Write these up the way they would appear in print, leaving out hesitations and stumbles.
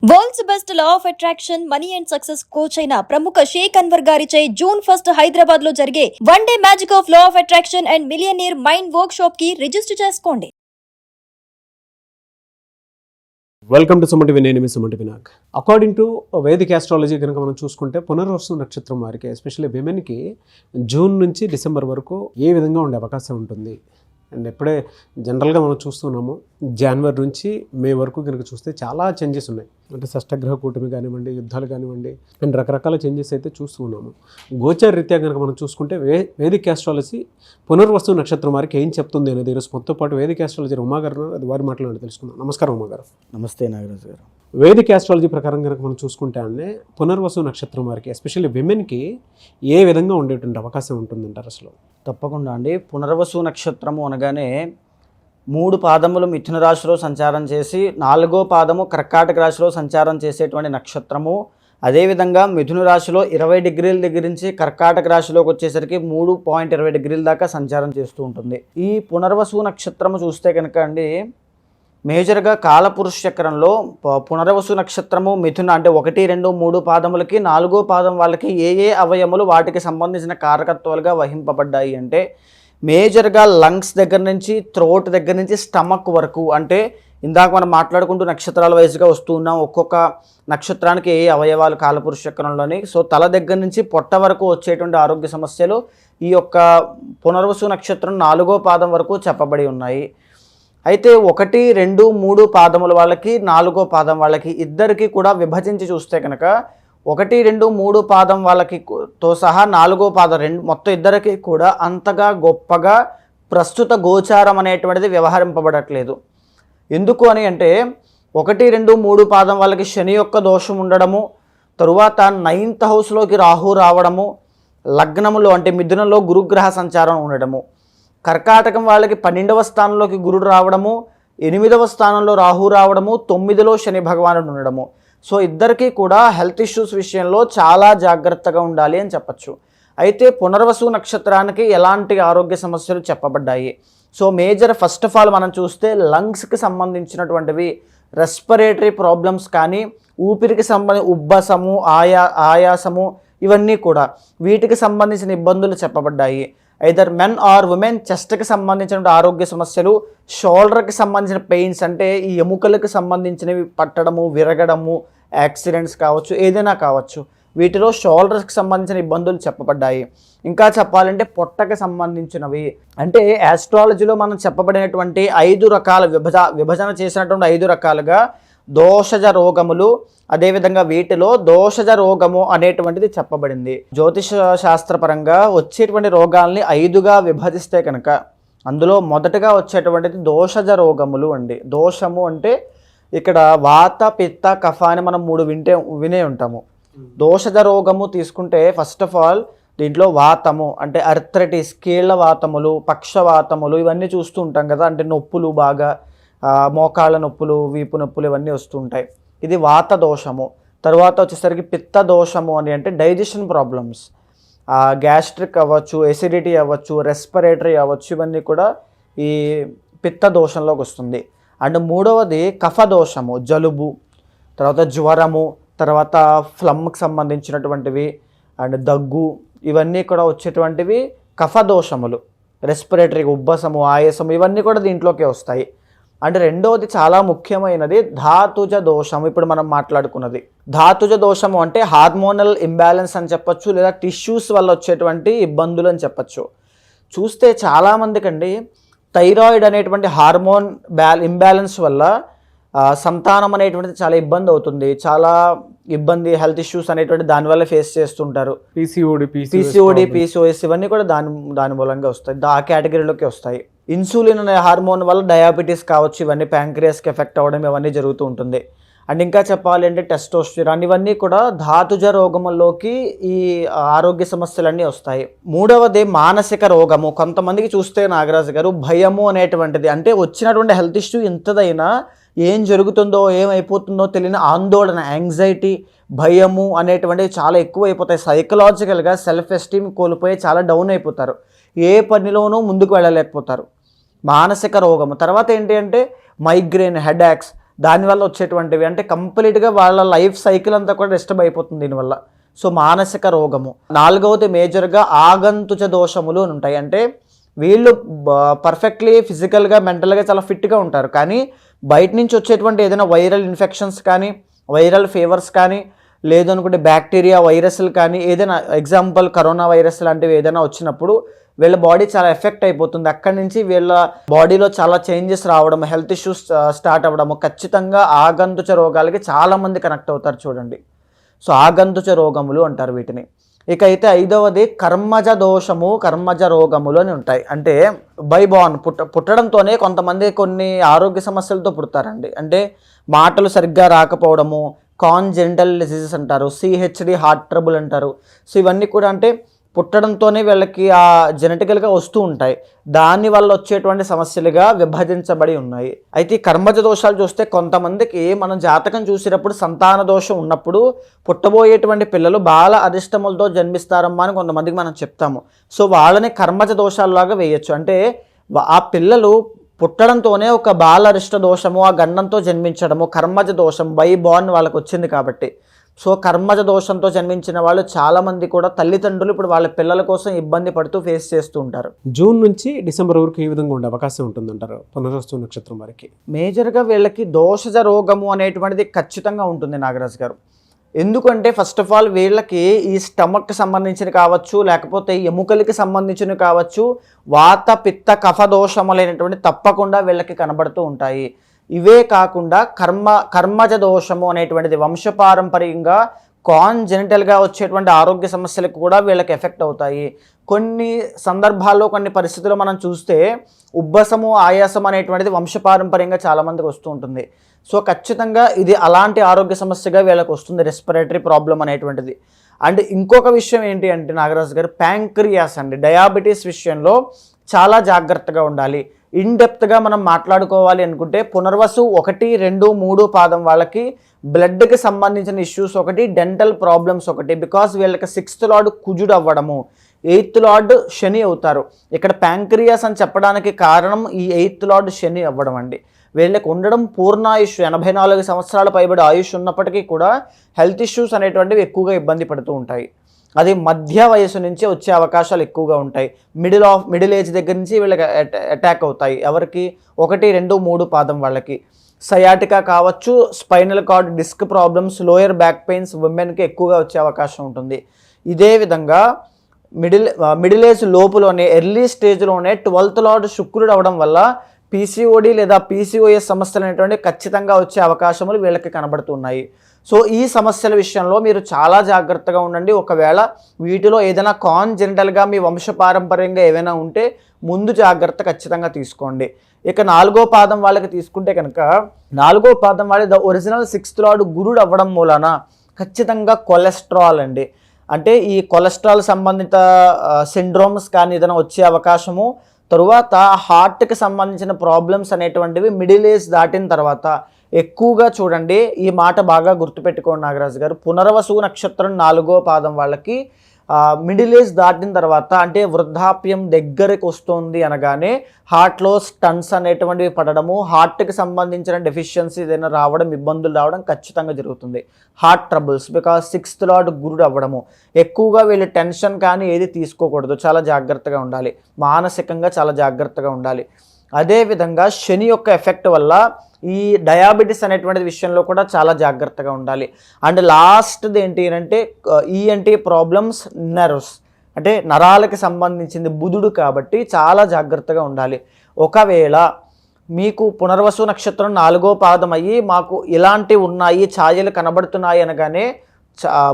World's best law of attraction money and success coach అయిన ప్రముఖ షేక్ అన్వర్ గారిచే జూన్ 1 హైదరాబాద్ లో జరిగే one day magic of law of attraction and millionaire mind work shop కి register చేసుకోండి. Welcome to Suman TV. నేను మీ Suman TV. నాకు అకార్డింగ్ టు వేదిక్ ఆస్ట్రాలజీ కనుక మనం చూసుకుంటే పునర్వసు నక్షత్రం వారికి ఎస్పెషల్లీ విమెన్కి జూన్ నుంచి డిసెంబర్ వరకు ఏ విధంగా ఉండే అవకాశం ఉంటుంది అండ్ ఎప్పుడే జనరల్గా మనం చూస్తున్నాము జనవరి నుంచి మే వరకు కనుక చూస్తే చాలా చేంజెస్ ఉన్నాయి. అంటే షష్టగ్రహ కూటమి కానివ్వండి, యుద్ధాలు కానివ్వండి అండ్ రకరకాల చేంజెస్ అయితే చూస్తూ ఉన్నాము. గోచర రీత్యా కనుక మనం చూసుకుంటే వేదిక్ ఆస్ట్రాలజీ పునర్వసు నక్షత్రం వారికి ఏం చెప్తుంది అనేది ఈరోజు మొత్తం పాటు వేదిక్ ఆస్ట్రాలజీ ఉమాగారు అది వారి మాటలు తెలుసుకుందాం. నమస్కారం ఉమాగారు. నమస్తే నాగరాజు గారు. వేదిక్ ఆస్ట్రాలజీ ప్రకారం కనుక మనం చూసుకుంటే అంటే పునర్వసు నక్షత్రం వారికి ఎస్పెషల్లీ విమెన్కి ఏ విధంగా ఉండేటువంటి అవకాశం ఉంటుందంటారు అసలు? తప్పకుండా అండి. పునర్వసు నక్షత్రము అనగానే 3 పాదములు మిథున రాశిలో సంచారం చేసి 4వ పాదము కర్కాటక రాశిలో సంచారం చేసేటువంటి నక్షత్రము. అదేవిధంగా మిథున రాశిలో 20 డిగ్రీల దగ్గర నుంచి కర్కాటక రాశిలోకి వచ్చేసరికి 3.20 డిగ్రీల దాకా సంచారం చేస్తూ ఉంటుంది. ఈ పునర్వసు నక్షత్రము చూస్తే కనుక అండి మేజర్గా కాలపురుష చక్రంలో పునర్వసు నక్షత్రము మిథున అంటే 1, 2, 3 పాదములకి 4వ పాదం వాళ్ళకి ఏ అవయములు వాటికి సంబంధించిన కారకత్వాలుగా వహింపబడ్డాయి అంటే మేజర్గా లంగ్స్ దగ్గర నుంచి థ్రోట్ దగ్గర నుంచి స్టమక్ వరకు. అంటే ఇందాక మనం మాట్లాడుకుంటూ నక్షత్రాల వైజ్గా వస్తూ ఉన్నాం, ఒక్కొక్క నక్షత్రానికి ఏ అవయవాలు కాలపురుష చక్రంలోని. సో తల దగ్గర నుంచి పొట్ట వరకు వచ్చేటువంటి ఆరోగ్య సమస్యలు ఈ యొక్క పునర్వసు నక్షత్రం 4వ పాదం వరకు చెప్పబడి ఉన్నాయి. అయితే 1, 2, 3 పాదముల వాళ్ళకి 4వ పాదం వాళ్ళకి ఇద్దరికి కూడా విభజించి చూస్తే కనుక 1, 2, 3 పాదం వాళ్ళకి తో సహా 4వ పాదం మొత్తం ఇద్దరికి కూడా అంతగా గొప్పగా ప్రస్తుత గోచారం అనేటువంటిది వ్యవహరింపబడట్లేదు. ఎందుకు అని అంటే 1, 2, 3 పాదం వాళ్ళకి శని యొక్క దోషం ఉండడము, తరువాత 9th హౌస్లోకి రాహు రావడము, లగ్నములో అంటే మిథునంలో గురుగ్రహ సంచారం ఉండడము, కర్కాటకం వాళ్ళకి 12వ స్థానంలోకి గురుడు రావడము, 8వ స్థానంలో రాహు రావడము, 9లో శని భగవానుడు ఉండడము. సో ఇద్దరికీ కూడా హెల్త్ ఇష్యూస్ విషయంలో చాలా జాగ్రత్తగా ఉండాలి అని చెప్పచ్చు. అయితే పునర్వసు నక్షత్రానికి ఎలాంటి ఆరోగ్య సమస్యలు చెప్పబడ్డాయి? So major first of all మనం చూస్తే లంగ్స్కి సంబంధించినటువంటివి రెస్పిరేటరీ ప్రాబ్లమ్స్ కానీ, ఊపిరికి సంబంధించి ఉబ్బసము, ఆయాసము ఇవన్నీ కూడా వీటికి సంబంధించిన ఇబ్బందులు చెప్పబడ్డాయి. ఐదర్ మెన్ ఆర్ ఉమెన్ చెస్ట్కి సంబంధించిన ఆరోగ్య సమస్యలు, షోల్డర్కి సంబంధించిన పెయిన్స్ అంటే ఈ ఎముకలకు సంబంధించినవి పట్టడము, విరగడము, యాక్సిడెంట్స్ కావచ్చు, ఏదైనా కావచ్చు, వీటిలో షోల్డర్స్కి సంబంధించిన ఇబ్బందులు చెప్పబడ్డాయి. ఇంకా చెప్పాలంటే పొట్టకి సంబంధించినవి అంటే ఆస్ట్రాలజీలో మనం చెప్పబడినటువంటి 5 రకాల విభజన చేసినటువంటి 5 రకాలుగా దోషజ రోగములు, అదేవిధంగా వీటిలో దోషజ రోగము అనేటువంటిది చెప్పబడింది. జ్యోతిష శాస్త్రపరంగా వచ్చేటువంటి రోగాల్ని 5గా విభజిస్తే కనుక అందులో మొదటగా వచ్చేటువంటిది దోషజ రోగములు అండి. దోషము అంటే ఇక్కడ వాత, పిత్త, కఫ అని మనం 3 వినే ఉంటాము. దోషజ రోగము తీసుకుంటే ఫస్ట్ ఆఫ్ ఆల్ దీంట్లో వాతము అంటే అర్థరైటిస్, కీళ్ళ వాతములు, పక్షవాతములు ఇవన్నీ చూస్తూ ఉంటాం కదా. అంటే నొప్పులు బాగా, మోకాళ్ళ నొప్పులు, వీపు నొప్పులు ఇవన్నీ వస్తూ ఉంటాయి. ఇది వాత దోషము. తర్వాత వచ్చేసరికి పిత్త దోషము అని అంటే డైజెషన్ ప్రాబ్లమ్స్, గ్యాస్ట్రిక్ అవ్వచ్చు, ఎసిడిటీ అవ్వచ్చు, రెస్పిరేటరీ అవ్వచ్చు, ఇవన్నీ కూడా ఈ పిత్త దోషంలోకి వస్తుంది. అండ్ 3వది కఫ దోషము, జలుబు, తర్వాత జ్వరము, తర్వాత ఫ్లమ్కి సంబంధించినటువంటివి అండ్ దగ్గు, ఇవన్నీ కూడా వచ్చేటువంటివి కఫ దోషములు. రెస్పిరేటరీ ఉబ్బసము, ఆయాసము ఇవన్నీ కూడా దీంట్లోకే వస్తాయి. అంటే 2వది చాలా ముఖ్యమైనది ధాతుజ దోషము. ఇప్పుడు మనం మాట్లాడుకున్నది ధాతుజ దోషము అంటే హార్మోనల్ ఇంబ్యాలెన్స్ అని చెప్పచ్చు, లేదా టిష్యూస్ వల్ల వచ్చేటువంటి ఇబ్బందులు అని చెప్పచ్చు. చూస్తే చాలామందికి అండి థైరాయిడ్ అనేటువంటి హార్మోన్ ఇంబ్యాలెన్స్ వల్ల సంతానం అనేటువంటిది చాలా ఇబ్బంది అవుతుంది. చాలా ఇబ్బంది, హెల్త్ ఇష్యూస్ అనేటువంటి దానివల్ల ఫేస్ చేస్తుంటారు. పీసీఓడి, పీసీఓఎస్ ఇవన్నీ కూడా దాని మూలంగా వస్తాయి, ఆ కేటగిరీలోకి వస్తాయి. ఇన్సులిన్ అనే హార్మోన్ వల్ల డయాబెటీస్ కావచ్చు, ఇవన్నీ ప్యాంక్రియాస్కి ఎఫెక్ట్ అవ్వడం ఇవన్నీ జరుగుతూ ఉంటుంది. అండ్ ఇంకా చెప్పాలి అంటే టెస్టోస్టిరాన్ ఇవన్నీ కూడా ధాతుజ రోగముల్లోకి ఈ ఆరోగ్య సమస్యలన్నీ వస్తాయి. 3వది మానసిక రోగము. కొంతమందికి చూస్తే నాగరాజు గారు భయము అనేటువంటిది అంటే వచ్చినటువంటి హెల్త్ ఇష్యూ ఎంతదైనా ఏం జరుగుతుందో ఏమైపోతుందో తెలియని ఆందోళన, యాంగ్జైటీ, భయము అనేటువంటివి చాలా ఎక్కువ అయిపోతాయి. సైకలాజికల్గా సెల్ఫ్ ఎస్టీమ్ కోల్పోయి చాలా డౌన్ అయిపోతారు, ఏ పనిలోనూ ముందుకు వెళ్ళలేకపోతారు. మానసిక రోగము. తర్వాత ఏంటి అంటే మైగ్రేన్, హెడేక్స్, దానివల్ల వచ్చేటువంటివి అంటే కంప్లీట్గా వాళ్ళ లైఫ్ సైకిల్ అంతా కూడా డిస్టర్బ్ అయిపోతుంది దీనివల్ల. సో మానసిక రోగము. 4వది మేజర్గా ఆగంతుచ దోషములు అని ఉంటాయి. అంటే వీళ్ళు పర్ఫెక్ట్లీ ఫిజికల్గా మెంటల్గా చాలా ఫిట్గా ఉంటారు, కానీ బయట నుంచి వచ్చేటువంటి ఏదైనా వైరల్ ఇన్ఫెక్షన్స్ కానీ, వైరల్ ఫీవర్స్ కానీ, లేదనుకుంటే బ్యాక్టీరియా వైరస్లు కానీ, ఏదైనా ఎగ్జాంపుల్ కరోనా వైరస్ లాంటివి ఏదైనా వచ్చినప్పుడు వీళ్ళ బాడీ చాలా ఎఫెక్ట్ అయిపోతుంది. అక్కడి నుంచి వీళ్ళ బాడీలో చాలా చేంజెస్ రావడం, హెల్త్ ఇష్యూస్ స్టార్ట్ అవ్వడము. ఖచ్చితంగా ఆగంతుచ రోగాలకి చాలామంది కనెక్ట్ అవుతారు చూడండి. సో ఆగంతుచ రోగములు అంటారు వీటిని. ఇక అయితే 5వది కర్మజ దోషము, కర్మజ రోగములు అని ఉంటాయి. అంటే బై బార్న్ పుట్టడంతోనే కొంతమంది కొన్ని ఆరోగ్య సమస్యలతో పుడతారండి. అంటే మాటలు సరిగ్గా రాకపోవడము, కాన్జెంటల్ డిసీజెస్ అంటారు, సిహెచ్డి హార్ట్ ట్రబుల్ అంటారు. సో ఇవన్నీ కూడా అంటే పుట్టడంతోనే వీళ్ళకి ఆ జెనెటికల్గా వస్తూ ఉంటాయి. దానివల్ల వచ్చేటువంటి సమస్యలుగా విభజించబడి ఉన్నాయి. అయితే ఈ కర్మజ దోషాలు చూస్తే కొంతమందికి మనం జాతకం చూసేటప్పుడు సంతాన దోషం ఉన్నప్పుడు పుట్టబోయేటువంటి పిల్లలు బాల అరిష్టములతో జన్మిస్తారమ్మా అని కొంతమందికి మనం చెప్తాము. సో వాళ్ళని కర్మజ దోషాల్లాగా వేయచ్చు. అంటే ఆ పిల్లలు పుట్టడంతోనే ఒక బాలరిష్ట దోషము, ఆ గండంతో జన్మించడము, కర్మజ దోషం బై బార్న్ వాళ్ళకి వచ్చింది కాబట్టి. సో కర్మజ దోషంతో జన్మించిన వాళ్ళు చాలామంది కూడా తల్లిదండ్రులు ఇప్పుడు వాళ్ళ పిల్లల కోసం ఇబ్బంది పడుతూ ఫేస్ చేస్తూ ఉంటారు. జూన్ నుంచి డిసెంబర్ వరకు ఏ విధంగా ఉండే అవకాశం ఉంటుందంటారు పునర్వసు నక్షత్రం వారికి? మేజర్గా వీళ్ళకి దోషజ రోగము అనేటువంటిది ఖచ్చితంగా ఉంటుంది నాగరాజు గారు. ఎందుకంటే ఫస్ట్ ఆఫ్ ఆల్ వీళ్ళకి ఈ స్టమక్కి సంబంధించిన కావచ్చు, లేకపోతే ఎముకలకి సంబంధించినవి కావచ్చు, వాత పిత్త కఫ దోషములైనటువంటి తప్పకుండా వీళ్ళకి కనబడుతూ ఉంటాయి. ఇవే కాకుండా కర్మజ దోషము అనేటువంటిది వంశపారంపర్యంగా కాన్జెనిటల్గా వచ్చేటువంటి ఆరోగ్య సమస్యలకు కూడా వీళ్ళకి ఎఫెక్ట్ అవుతాయి. కొన్ని సందర్భాల్లో కొన్ని పరిస్థితుల్లో మనం చూస్తే ఉబ్బసము, ఆయాసం అనేటువంటిది వంశపారంపర్యంగా చాలామందికి వస్తూ ఉంటుంది. సో ఖచ్చితంగా ఇది అలాంటి ఆరోగ్య సమస్యగా వీళ్ళకి వస్తుంది, రెస్పిరేటరీ ప్రాబ్లం అనేటువంటిది. అండ్ ఇంకొక విషయం ఏంటి అంటే నాగరాజు గారు, ప్యాంక్రియాస్ అండి, డయాబెటీస్ విషయంలో చాలా జాగ్రత్తగా ఉండాలి. ఇన్డెప్త్గా మనం మాట్లాడుకోవాలి అనుకుంటే పునర్వసు 1, 2, 3 పాదం వాళ్ళకి బ్లడ్కి సంబంధించిన ఇష్యూస్ ఒకటి, డెంటల్ ప్రాబ్లమ్స్ ఒకటి. బికాస్ వీళ్ళకి 6th లార్డ్ కుజుడు అవ్వడము, 8th లార్డ్ శని అవుతారు. ఇక్కడ ప్యాంక్రియాస్ అని చెప్పడానికి కారణం ఈ 8th లార్డ్ శని అవ్వడం అండి. వీళ్ళకి ఉండడం పూర్ణాయుష్ 84 సంవత్సరాల పైబడి ఆయుష్ ఉన్నప్పటికీ కూడా హెల్త్ ఇష్యూస్ అనేటువంటివి ఎక్కువగా ఇబ్బంది పడుతూ ఉంటాయి. అది మధ్య వయసు నుంచి వచ్చే అవకాశాలు ఎక్కువగా ఉంటాయి. మిడిల్ ఏజ్ దగ్గర నుంచి వీళ్ళకి అటాక్ అవుతాయి. ఎవరికి? 1, 2, 3 పాదం వాళ్ళకి. సయాటికా కావచ్చు, spinal cord disc problems, lower back pains ఉమెన్కి ఎక్కువగా వచ్చే అవకాశం ఉంటుంది. ఇదే విధంగా మిడిల్ ఏజ్ లోపులోనే, ఎర్లీ స్టేజ్లోనే 12th లార్డ్ శుక్రుడు అవడం వల్ల పీసీఓడి లేదా పీసీఓఎస్ సమస్యలు అనేటువంటి ఖచ్చితంగా వచ్చే అవకాశములు వీళ్ళకి కనబడుతున్నాయి. సో ఈ సమస్యల విషయంలో మీరు చాలా జాగ్రత్తగా ఉండండి. ఒకవేళ వీటిలో ఏదైనా కాన్జెనిటల్గా మీ వంశపారంపర్యంగా ఏవైనా ఉంటే ముందు జాగ్రత్త ఖచ్చితంగా తీసుకోండి. ఇక 4వ పాదం వాళ్ళకి తీసుకుంటే కనుక 4వ పాదం వాళ్ళ ఒరిజినల్ 6th లార్డ్ గురుడు అవ్వడం మూలన ఖచ్చితంగా కొలెస్ట్రాల్ అండి, అంటే ఈ కొలెస్ట్రాల్ సంబంధిత సిండ్రోమ్స్ కానీ ఏదైనా వచ్చే అవకాశము. తరువాత హార్ట్కి సంబంధించిన ప్రాబ్లమ్స్ అనేటువంటివి మిడిల్ ఏజ్ దాటిన తర్వాత ఎక్కువగా చూడండి. ఈ మాట బాగా గుర్తుపెట్టుకోండి నాగరాజు గారు. పునర్వసు నక్షత్రం 4వ పాదం వాళ్ళకి మిడిల్ ఏజ్ దాటిన తర్వాత, అంటే వృద్ధాప్యం దగ్గరికి వస్తుంది అనగానే హార్ట్లో స్టన్స్ అనేటువంటివి పడడము, హార్ట్కి సంబంధించిన డెఫిషియన్సీ ఏదైనా రావడం, ఇబ్బందులు రావడం ఖచ్చితంగా జరుగుతుంది. Heart troubles, because 6th lord గురుడు అవ్వడము. ఎక్కువగా వీళ్ళు టెన్షన్ కానీ ఏది తీసుకోకూడదు, చాలా జాగ్రత్తగా ఉండాలి. మానసికంగా చాలా జాగ్రత్తగా ఉండాలి. అదేవిధంగా శని యొక్క ఎఫెక్ట్ వల్ల ఈ డయాబెటీస్ అనేటువంటి విషయంలో కూడా చాలా జాగ్రత్తగా ఉండాలి. అండ్ లాస్ట్ది ఏంటి అంటే ఈఎన్టీ ప్రాబ్లమ్స్, నర్వ్స్, అంటే నరాలకి సంబంధించింది బుధుడు కాబట్టి చాలా జాగ్రత్తగా ఉండాలి. ఒకవేళ మీకు పునర్వసు నక్షత్రం 4వ పాదం అయ్యి మాకు ఇలాంటివి ఉన్నాయి, ఛాయలు కనబడుతున్నాయి అనగానే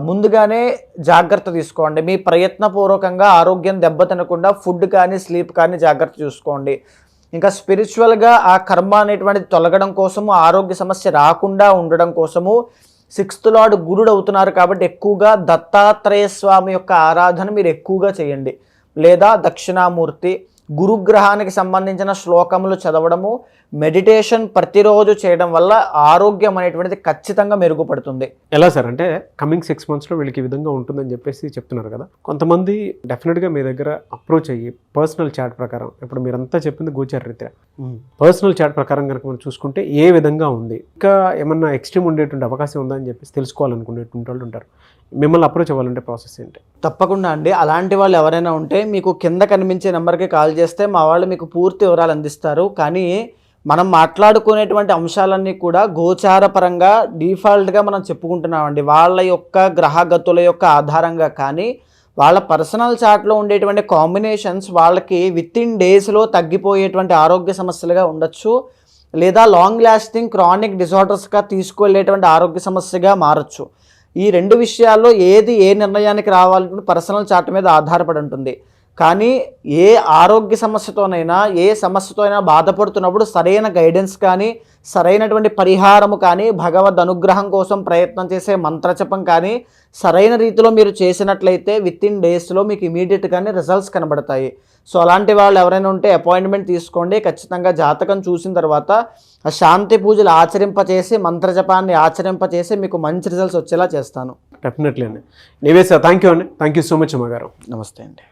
ముందుగానే జాగ్రత్త తీసుకోండి. మీ ప్రయత్నపూర్వకంగా ఆరోగ్యం దెబ్బతినకుండా ఫుడ్ కానీ స్లీప్ కానీ జాగ్రత్త చూసుకోండి. ఇంకా స్పిరిచువల్గా ఆ కర్మ అనేటువంటిది తొలగడం కోసము, ఆరోగ్య సమస్య రాకుండా ఉండడం కోసము 6th లార్డ్ గురుడు అవుతున్నారు కాబట్టి ఎక్కువగా దత్తాత్రేయ స్వామి యొక్క ఆరాధన మీరు ఎక్కువగా చేయండి. లేదా దక్షిణామూర్తి, గురుగ్రహానికి సంబంధించిన శ్లోకములు చదవడము, మెడిటేషన్ ప్రతిరోజు చేయడం వల్ల ఆరోగ్యం అనేటువంటిది ఖచ్చితంగా మెరుగుపడుతుంది. ఎలా సార్ అంటే కమింగ్ 6 monthsలో వీళ్ళకి ఈ విధంగా ఉంటుందని చెప్పేసి చెప్తున్నారు కదా, కొంతమంది డెఫినెట్గా మీ దగ్గర అప్రోచ్ అయ్యి పర్సనల్ చాట్ ప్రకారం, ఇప్పుడు మీరంతా చెప్పింది గోచర రీత్యా, పర్సనల్ చాట్ ప్రకారం కనుక మనం చూసుకుంటే ఏ విధంగా ఉంది, ఇంకా ఏమన్నా ఎక్స్ట్రీమ్ ఉండేటువంటి అవకాశం ఉందా అని చెప్పేసి తెలుసుకోవాలనుకునేటువంటి వాళ్ళు ఉంటారు. మిమ్మల్ని అప్రోచ్ అవ్వాలంటే ప్రాసెస్ ఏంటి? తప్పకుండా అండి, అలాంటి వాళ్ళు ఎవరైనా ఉంటే మీకు కింద కనిపించే నెంబర్కి కాల్ చేస్తే మా వాళ్ళు మీకు పూర్తి వివరాలు అందిస్తారు. కానీ మనం మాట్లాడుకునేటువంటి అంశాలన్నీ కూడా గోచారపరంగా డిఫాల్ట్గా మనం చెప్పుకుంటున్నామండి. వాళ్ళ యొక్క గ్రహగతుల యొక్క ఆధారంగా కానీ వాళ్ళ పర్సనల్ చాట్లో ఉండేటువంటి కాంబినేషన్స్ వాళ్ళకి విత్ ఇన్ డేస్లో తగ్గిపోయేటువంటి ఆరోగ్య సమస్యలుగా ఉండొచ్చు, లేదా లాంగ్ లాస్టింగ్ క్రానిక్ డిజార్డర్స్గా తీసుకువెళ్ళేటువంటి ఆరోగ్య సమస్యగా మారచ్చు. ఈ 2 విషయాల్లో ఏది ఏ నిర్ణయానికి రావాలంటే పర్సనల్ చార్ట్ మీద ఆధారపడి ఉంటుంది. కానీ ఏ ఆరోగ్య సమస్యతోనైనా ఏ సమస్యతో అయినా బాధపడుతున్నప్పుడు సరైన గైడెన్స్ కానీ సరైనటువంటి పరిహారము కానీ భగవద్ అనుగ్రహం కోసం ప్రయత్నం చేసే మంత్రజపం కానీ సరైన రీతిలో మీరు చేసినట్లయితే విత్ ఇన్ డేస్లో మీకు ఇమీడియట్గానే రిజల్ట్స్ కనబడతాయి. సో అలాంటి వాళ్ళు ఎవరైనా ఉంటే అపాయింట్మెంట్ తీసుకోండి. ఖచ్చితంగా జాతకం చూసిన తర్వాత ఆ శాంతి పూజలు ఆచరింపచేసి మంత్రజపాన్ని ఆచరింపచేసి మీకు మంచి రిజల్ట్స్ వచ్చేలా చేస్తాను. డెఫినెట్లీ అండి. నీవే సార్, థ్యాంక్ యూ అండి. థ్యాంక్ యూ సో మచ్ అమ్మగారు. నమస్తే అండి.